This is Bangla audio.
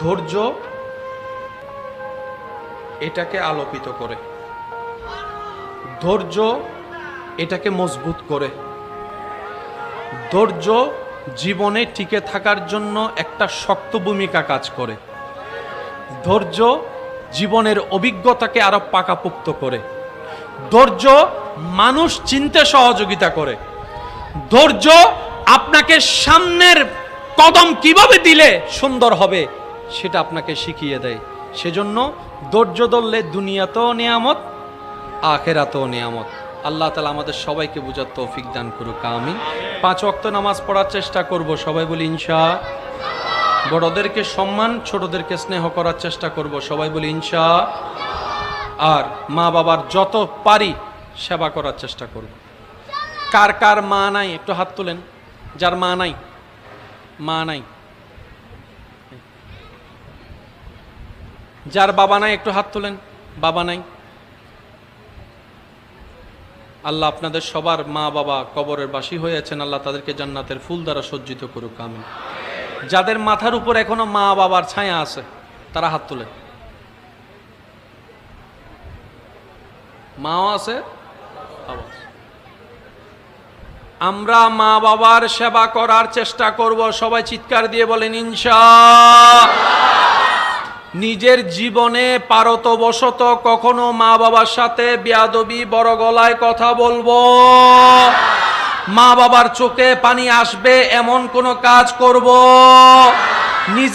ধৈর্য এটাকে আলোকিত করে, ধৈর্য এটাকে মজবুত করে, ধৈর্য জীবনে টিকে থাকার জন্য একটা শক্ত ভূমিকা কাজ করে, ধৈর্য জীবনের অভিজ্ঞতাকে আরো পাকাপোক্ত করে, ধৈর্য মানুষ চিনতে সহযোগিতা করে, ধৈর্য আপনাকে সামনের কদম কিভাবে দিলে সুন্দর হবে সেটা আপনাকে শিখিয়ে দেয়। সেজন্য ধৈর্য ধরলে দুনিয়াতেও নিয়ামত, আখিরাতেও নিয়ামত। আল্লাহ তাআলা আমাদের সবাইকে বুঝার তৌফিক দান করুক, আমিন। 5 ওয়াক্ত নামাজ পড়ার চেষ্টা করব, সবাই বলি ইনশাআল্লাহ। বড়দেরকে সম্মান, ছোটদেরকে স্নেহ করার চেষ্টা করব, সবাই বলি ইনশাআল্লাহ। আর মা বাবার যত পারি সেবা করার চেষ্টা করব। কার কার মা নাই একটু হাত তোলেন, যার মা নাই, মা নাই। যার বাবা নাই একটু হাত তোলেন, বাবা নাই। আল্লাহ আপনাদের সবার মা বাবা কবরের বাসী হয়েছেন, আল্লাহ তাদেরকে জান্নাতের ফুল দ্বারা সজ্জিত করুক, আমিন। যাদের মাথার উপর এখনো মা বাবার ছায়া আছে তারা হাত তোলেন। মাও আছে, বাবা আছে। আমরা মা বাবার সেবা করার চেষ্টা করব, সবাই চিৎকার দিয়ে বলেন ইনশাআল্লাহ। নিজের জীবনে পারতবশত কখনো মা বাবার সাথে বেয়াদবি, বড় গলায় কথা বলবো, মা বাবার চোখে পানি আসবে এমন কোনো কাজ করব নিজে